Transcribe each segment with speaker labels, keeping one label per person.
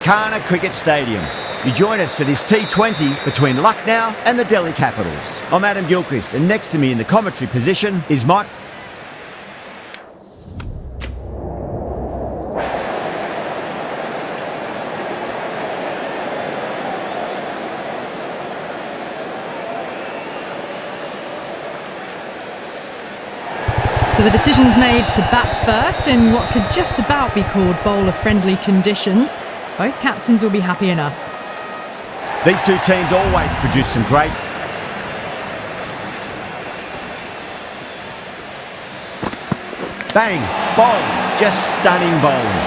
Speaker 1: Ekana Cricket Stadium. You join us for this T20 between Lucknow and the Delhi Capitals. I'm Adam Gilchrist, and next to me in the commentary position is Mike.
Speaker 2: So the decision's made to bat first in what could just about be called bowler-friendly conditions. Both captains will be happy enough.
Speaker 1: These two teams always produce some great... Bang! Bowled! Just stunning bowling.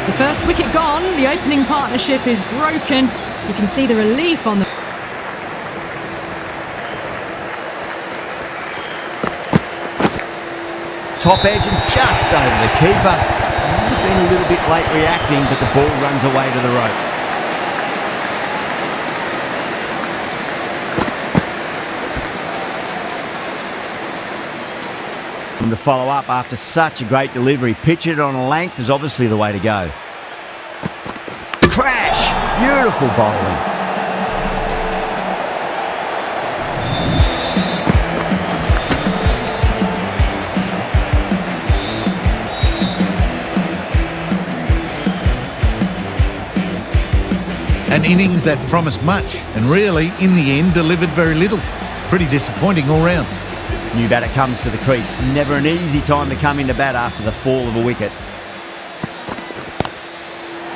Speaker 2: The first wicket gone, the opening partnership is broken. You can see the relief on the...
Speaker 1: Top edge and just over the keeper. Might have been a little bit late reacting, but the ball runs away to the rope. And to follow up after such a great delivery, pitch it on a length is obviously the way to go. Crash! Beautiful bowling.
Speaker 3: An innings that promised much and really, in the end, delivered very little. Pretty disappointing all round.
Speaker 1: New batter comes to the crease. Never an easy time to come into bat after the fall of a wicket.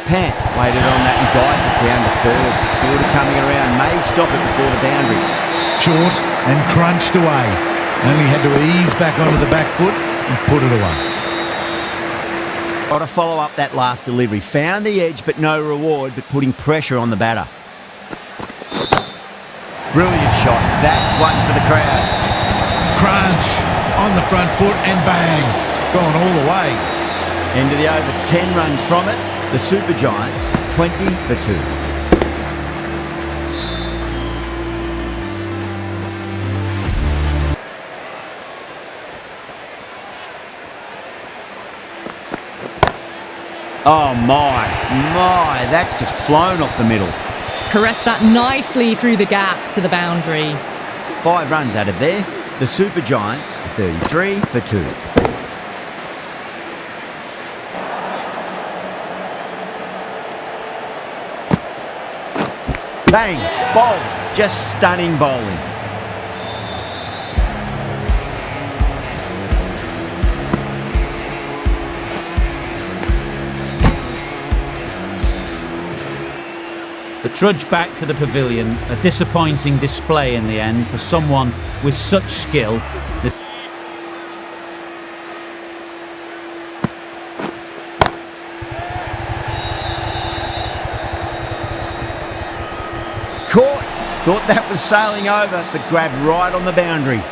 Speaker 1: Pant waited on that and guides it down to third. Fielder coming around may stop it before the boundary.
Speaker 3: Short and crunched away. Only had to ease back onto the back foot and put it away.
Speaker 1: Got to follow up that last delivery. Found the edge but no reward, but putting pressure on the batter. Brilliant shot. That's one for the crowd.
Speaker 3: Crunch on the front foot and bang, gone all the way.
Speaker 1: End of the over, 10 runs from it. The Super Giants, 20 for 2. Oh my, that's just flown off the middle.
Speaker 2: Caressed that nicely through the gap to the boundary.
Speaker 1: 5 runs out of there. The Super Giants, 33 for 2. Bang! Bowled! Just stunning bowling.
Speaker 4: The trudge back to the pavilion, a disappointing display in the end for someone with such skill.
Speaker 1: Caught! Thought that was sailing over, but grabbed right on the boundary.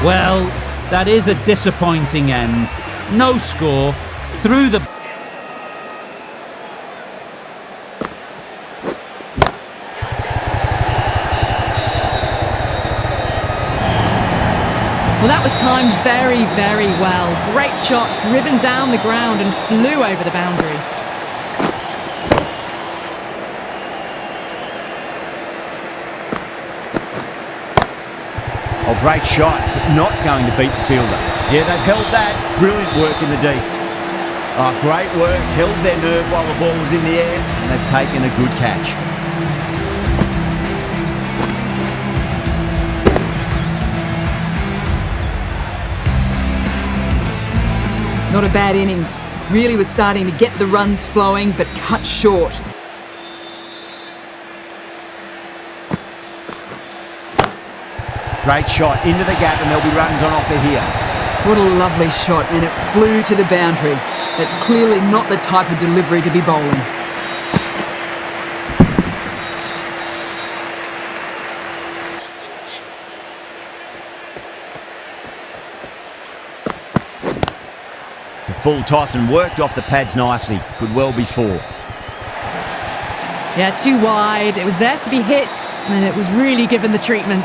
Speaker 4: Well, that is a disappointing end. No score, through the...
Speaker 2: Well, that was timed very, very well. Great shot, driven down the ground and flew over the boundary.
Speaker 1: Oh, great shot, but not going to beat the fielder. Yeah, they've held that. Brilliant work in the deep. Oh, great work. Held their nerve while the ball was in the air, and they've taken a good catch.
Speaker 5: Not a bad innings. Really was starting to get the runs flowing, but cut short.
Speaker 1: Great shot into the gap, and there'll be runs on offer here.
Speaker 5: What a lovely shot, and it flew to the boundary. That's clearly not the type of delivery to be bowling.
Speaker 1: full toss and worked off the pads nicely. Could well be 4.
Speaker 2: Yeah, too wide. It was there to be hit, and it was really given the treatment.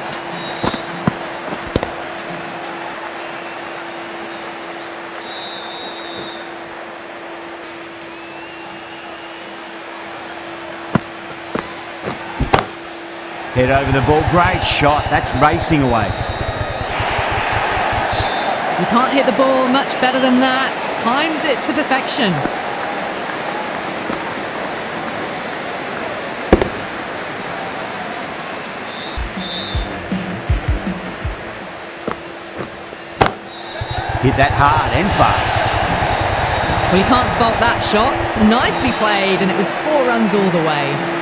Speaker 1: Head over the ball. Great shot. That's racing away.
Speaker 2: You can't hit the ball much better than that. Timed it to perfection.
Speaker 1: Hit that hard and fast.
Speaker 2: Well, you can't fault that shot. Nicely played, and it was 4 runs all the way.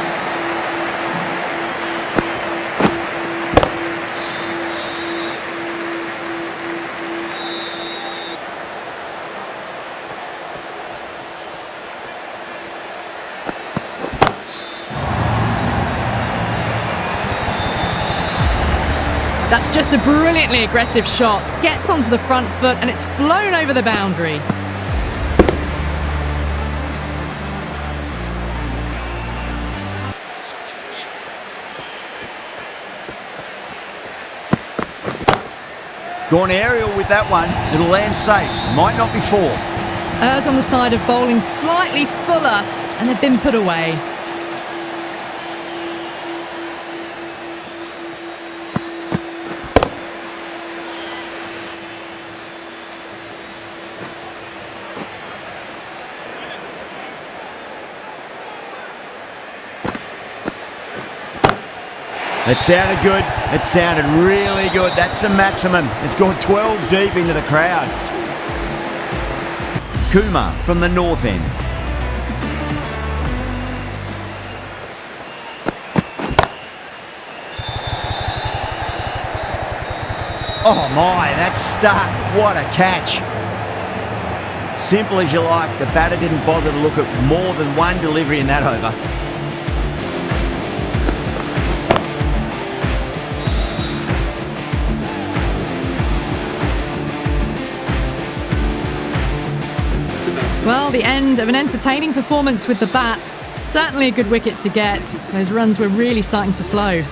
Speaker 2: That's just a brilliantly aggressive shot. Gets onto the front foot and it's flown over the boundary.
Speaker 1: Gone aerial with that one. It'll land safe. Might not be 4.
Speaker 2: Errs on the side of bowling slightly fuller and they've been put away.
Speaker 1: It sounded good. It sounded really good. That's a maximum. It's gone 12 deep into the crowd. Kumar from the north end. Oh my, that's stuck. What a catch. Simple as you like. The batter didn't bother to look at more than one delivery in that over.
Speaker 2: Well, the end of an entertaining performance with the bat. Certainly a good wicket to get. Those runs were really starting to flow.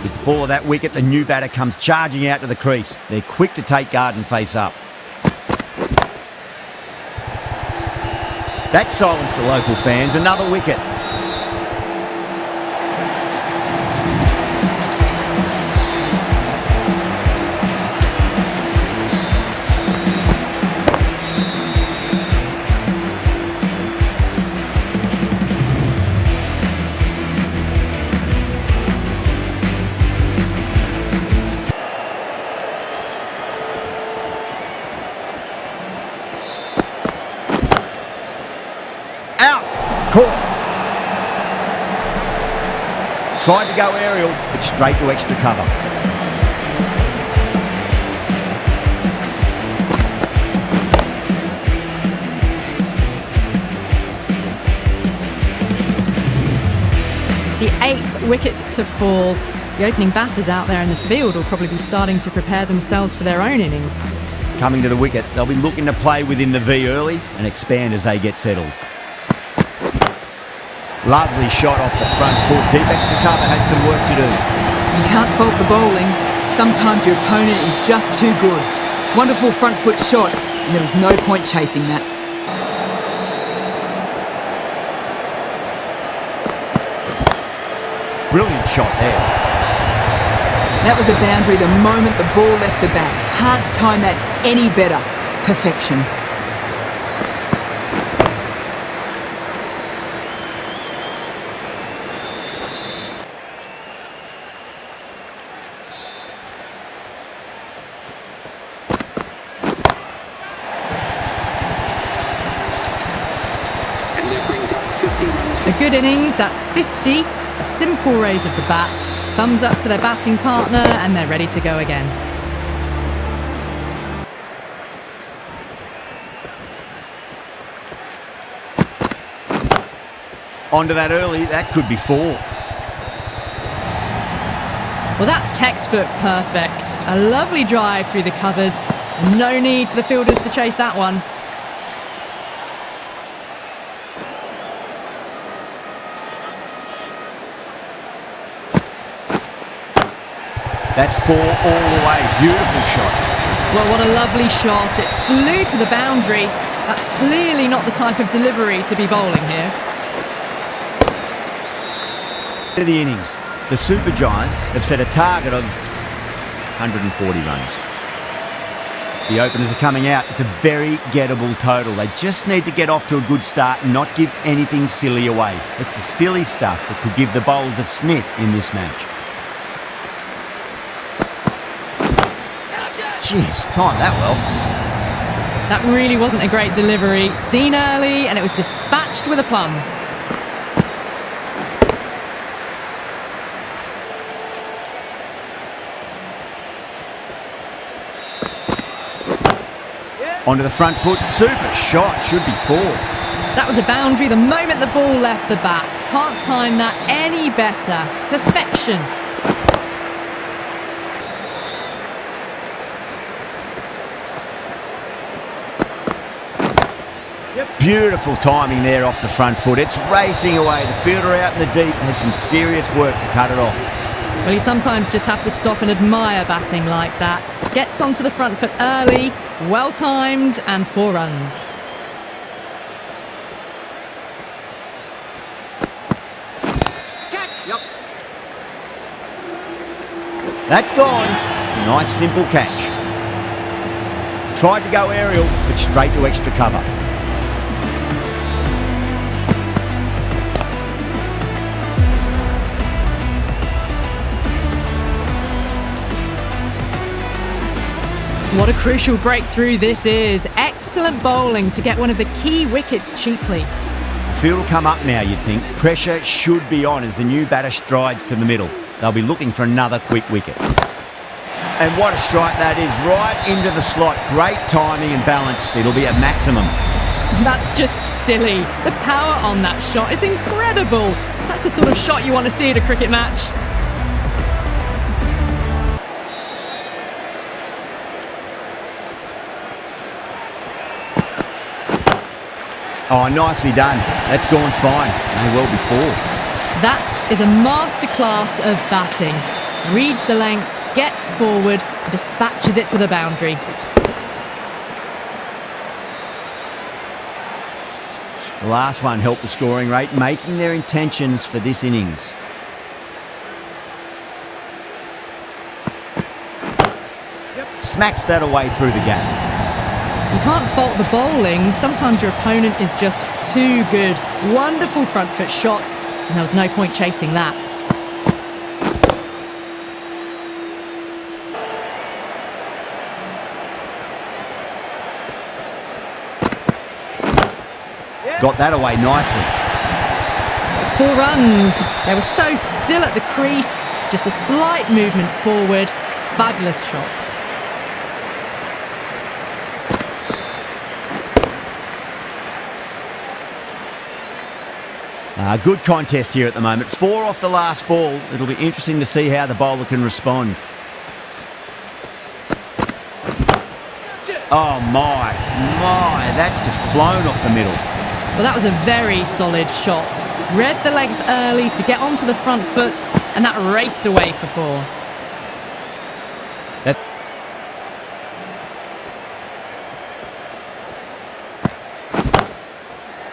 Speaker 1: With the fall of that wicket, the new batter comes charging out to the crease. They're quick to take guard and face up. That silenced the local fans. Another wicket. Tried to go aerial, but straight to extra cover.
Speaker 2: The 8th wicket to fall. The opening batters out there in the field will probably be starting to prepare themselves for their own innings.
Speaker 1: Coming to the wicket, they'll be looking to play within the V early and expand as they get settled. Lovely shot off the front foot. Deep extra cover has some work to do.
Speaker 5: You can't fault the bowling. Sometimes your opponent is just too good. Wonderful front foot shot, and there was no point chasing that.
Speaker 1: Brilliant shot there.
Speaker 5: That was a boundary the moment the ball left the bat. Can't time that any better. Perfection.
Speaker 2: A good innings, that's 50. A simple raise of the bats. Thumbs up to their batting partner and they're ready to go again.
Speaker 1: Onto that early, that could be 4.
Speaker 2: Well, that's textbook perfect. A lovely drive through the covers. No need for the fielders to chase that one.
Speaker 1: That's 4 all the way. Beautiful shot.
Speaker 2: Well, what a lovely shot. It flew to the boundary. That's clearly not the type of delivery to be bowling here.
Speaker 1: To the innings. The Super Giants have set a target of 140 runs. The openers are coming out. It's a very gettable total. They just need to get off to a good start and not give anything silly away. It's the silly stuff that could give the bowlers a sniff in this match. Jeez, timed that well.
Speaker 2: That really wasn't a great delivery. Seen early, and it was dispatched with a plum.
Speaker 1: Onto the front foot, super shot, should be 4.
Speaker 2: That was a boundary the moment the ball left the bat. Can't time that any better. Perfection.
Speaker 1: Beautiful timing there off the front foot. It's racing away. The fielder out in the deep has some serious work to cut it off.
Speaker 2: Well, you sometimes just have to stop and admire batting like that. Gets onto the front foot early, well timed, and 4 runs.
Speaker 1: That's gone. Nice simple catch. Tried to go aerial, but straight to extra cover.
Speaker 2: What a crucial breakthrough this is. Excellent bowling to get one of the key wickets cheaply.
Speaker 1: The field will come up now, you'd think. Pressure should be on as the new batter strides to the middle. They'll be looking for another quick wicket. And what a strike that is, right into the slot. Great timing and balance. It'll be at maximum.
Speaker 2: That's just silly. The power on that shot is incredible. That's the sort of shot you want to see at a cricket match.
Speaker 1: Oh, nicely done. That's gone fine. May well be 4.
Speaker 2: That is a masterclass of batting. Reads the length, gets forward, and dispatches it to the boundary.
Speaker 1: The last one helped the scoring rate, making their intentions for this innings. Smacks that away through the gap.
Speaker 2: You can't fault the bowling. Sometimes your opponent is just too good. Wonderful front foot shot, and there was no point chasing that.
Speaker 1: Got that away nicely.
Speaker 2: 4 runs. They were so still at the crease. Just a slight movement forward. Fabulous shot.
Speaker 1: Good contest here at the moment. 4 off the last ball. It'll be interesting to see how the bowler can respond. Oh my, that's just flown off the middle.
Speaker 2: Well, that was a very solid shot. Read the length early to get onto the front foot, and that raced away for 4.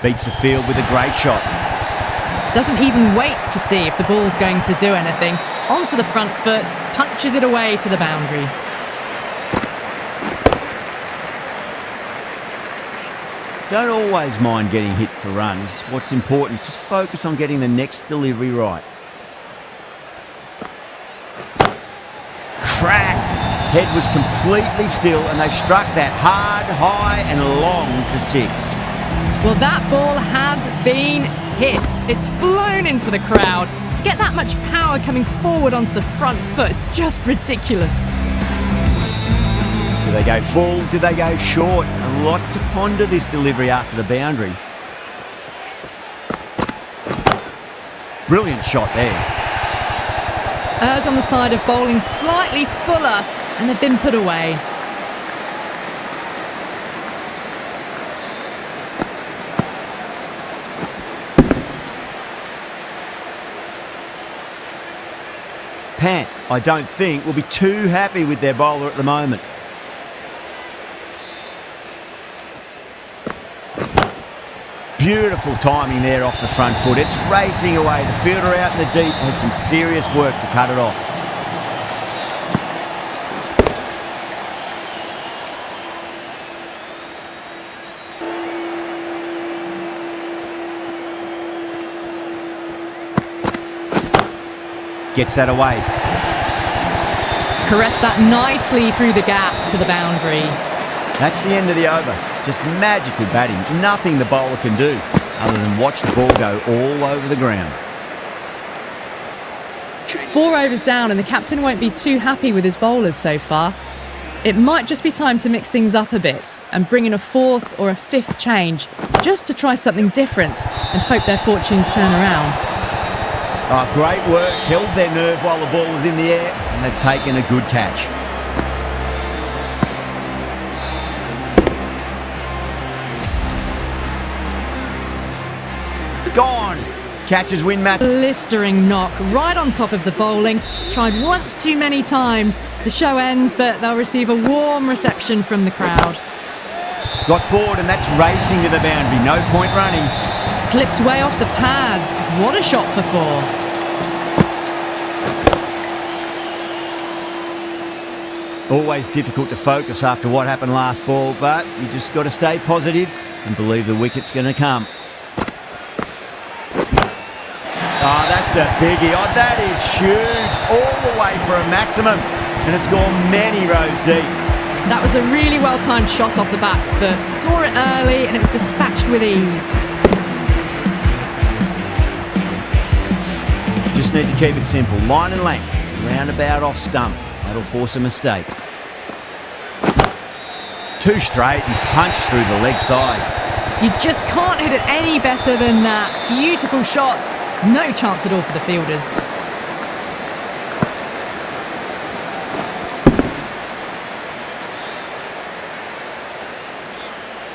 Speaker 1: Beats the field with a great shot.
Speaker 2: Doesn't even wait to see if the ball's going to do anything. Onto the front foot, punches it away to the boundary.
Speaker 1: Don't always mind getting hit for runs. What's important is just focus on getting the next delivery right. Crack! Head was completely still and they've struck that hard, high and long for 6.
Speaker 2: Well, that ball has been hit. It's flown into the crowd. To get that much power coming forward onto the front foot is just ridiculous.
Speaker 1: Do they go full? Do they go short? A lot to ponder this delivery after the boundary. Brilliant shot there.
Speaker 2: Errs on the side of bowling slightly fuller, and they've been put away.
Speaker 1: Pant, I don't think, will be too happy with their bowler at the moment. Beautiful timing there off the front foot. It's racing away. The fielder out in the deep has some serious work to cut it off. Gets that away.
Speaker 2: Caressed that nicely through the gap to the boundary.
Speaker 1: That's the end of the over. Just magical batting. Nothing the bowler can do other than watch the ball go all over the ground.
Speaker 2: 4 overs down and the captain won't be too happy with his bowlers so far. It might just be time to mix things up a bit and bring in a 4th or a 5th change just to try something different and hope their fortunes turn around.
Speaker 1: Oh, great work. Held their nerve while the ball was in the air and they've taken a good catch. Gone. Catches win match.
Speaker 2: Blistering knock right on top of the bowling. Tried once too many times. The show ends, but they'll receive a warm reception from the crowd.
Speaker 1: Got forward and that's racing to the boundary. No point running.
Speaker 2: Clipped way off the pads. What a shot for 4.
Speaker 1: Always difficult to focus after what happened last ball, but you just got to stay positive and believe the wicket's going to come. Oh, that's a biggie. Oh, that is huge. All the way for a maximum. And it's gone many rows deep.
Speaker 2: That was a really well-timed shot off the back foot. Saw it early and it was dispatched with ease.
Speaker 1: Just need to keep it simple. Line and length. Roundabout off stump. That'll force a mistake. 2 straight and punch through the leg side.
Speaker 2: You just can't hit it any better than that. Beautiful shot. No chance at all for the fielders.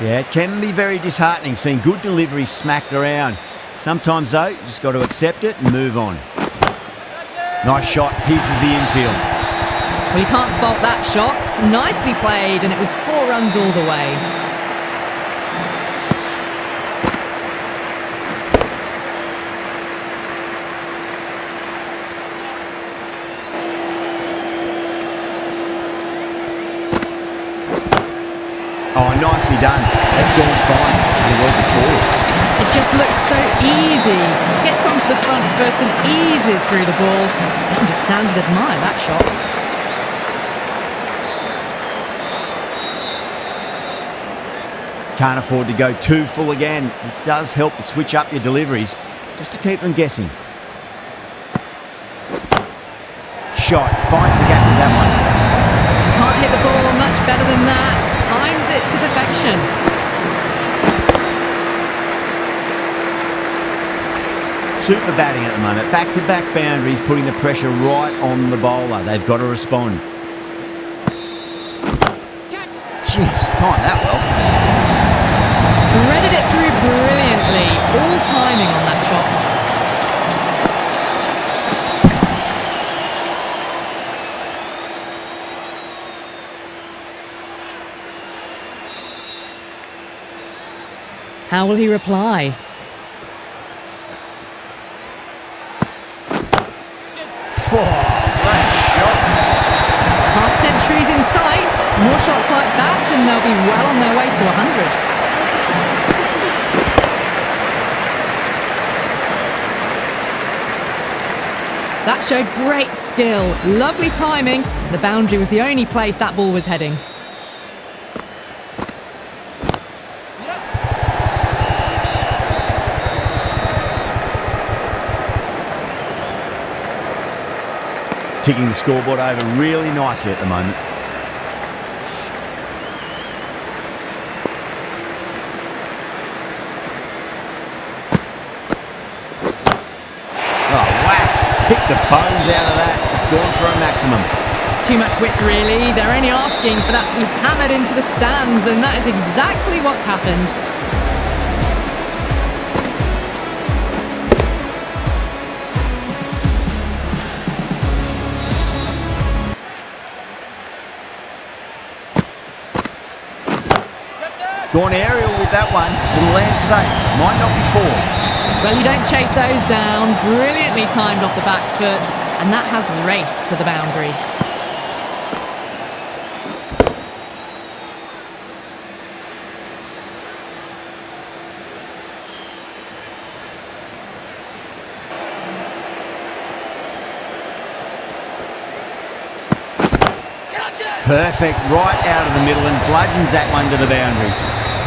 Speaker 1: Yeah, it can be very disheartening seeing good deliveries smacked around. Sometimes, though, you just got to accept it and move on. Nice shot, pierces the infield.
Speaker 2: Well, you can't fault that shot. Nicely played, and it was 4 runs all the way.
Speaker 1: Oh, nicely done. That's gone fine. And well before.
Speaker 2: It just looks so easy. Gets onto the front foot and eases through the ball. You can just stand and admire that shot.
Speaker 1: Can't afford to go too full again. It does help to switch up your deliveries just to keep them guessing. Shot. Finds the gap with that one.
Speaker 2: Can't hit the ball much better than that. Timed it to perfection.
Speaker 1: Super batting at the moment. Back-to-back boundaries, putting the pressure right on the bowler. They've got to respond. Jeez, timed that well.
Speaker 2: Threaded it through brilliantly. All timing on that shot. How will he reply?
Speaker 1: That shot.
Speaker 2: Half centuries in sight. More shots like that and they'll be well on their way to 100. That showed great skill. Lovely timing. The boundary was the only place that ball was heading.
Speaker 1: Ticking the scoreboard over really nicely at the moment. Oh, whack! Kick the bones out of that. It's gone for a maximum.
Speaker 2: Too much width, really. They're only asking for that to be hammered into the stands, and that is exactly what's happened.
Speaker 1: Gone aerial with that one. Will land safe. Might not be 4.
Speaker 2: Well, you don't chase those down. Brilliantly timed off the back foot, and that has raced to the boundary.
Speaker 1: Perfect, right out of the middle and bludgeons that one to the boundary.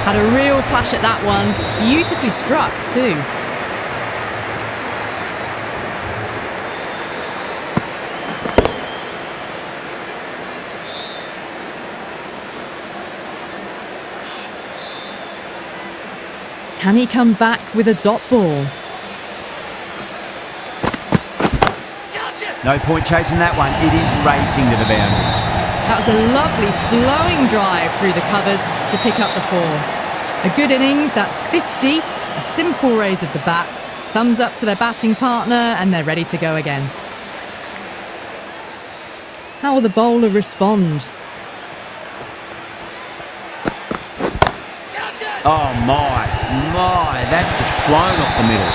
Speaker 2: Had a real flash at that one. Beautifully struck, too. Can he come back with a dot ball?
Speaker 1: No point chasing that one. It is racing to the boundary.
Speaker 2: That was a lovely flowing drive through the covers to pick up the 4. A good innings, that's 50. A simple raise of the bats. Thumbs up to their batting partner and they're ready to go again. How will the bowler respond?
Speaker 1: Oh my, that's just flown off the middle.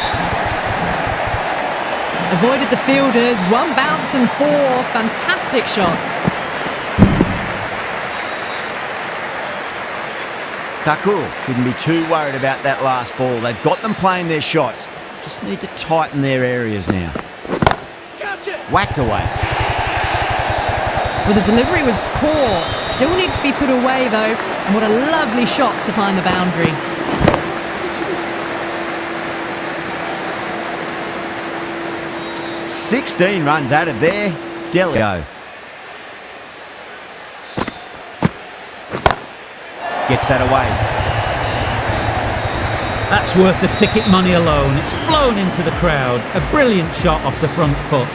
Speaker 2: Avoided the fielders, 1 bounce and 4. Fantastic shots.
Speaker 1: Thakur shouldn't be too worried about that last ball. They've got them playing their shots. Just need to tighten their areas now. Whacked away.
Speaker 2: Well, the delivery was poor. Still needs to be put away, though. And what a lovely shot to find the boundary.
Speaker 1: "16 runs added there. Delhi go. Gets that away.
Speaker 4: That's worth the ticket money alone. It's flown into the crowd. A brilliant shot off the front foot.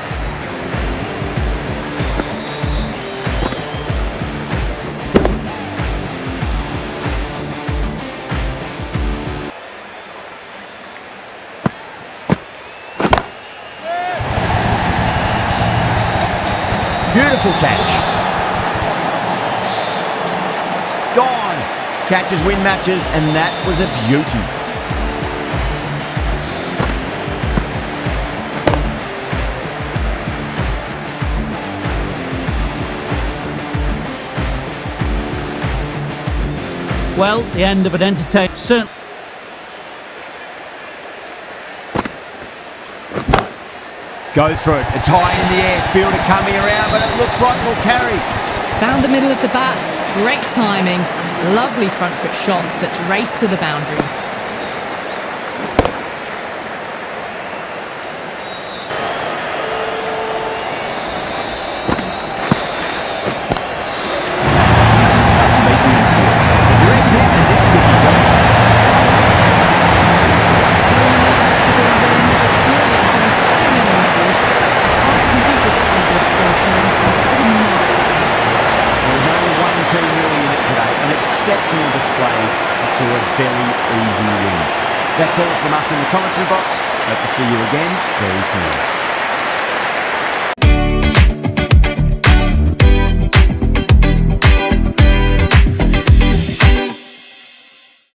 Speaker 1: Beautiful catch. Gone. Catches win matches, and that was a beauty.
Speaker 4: Well, the end of an entertaining...
Speaker 1: Goes for it. It's high in the air. Fielder coming around, but it looks like we'll carry.
Speaker 2: Found the middle of the bat. Great timing. Lovely front foot shots that's raced to the boundary.
Speaker 1: Doesn't beat the infield. A direct hit, and this could be gone. Exceptional display. It saw a very easy win. That's all from us in the commentary box. Hope to see you again very soon.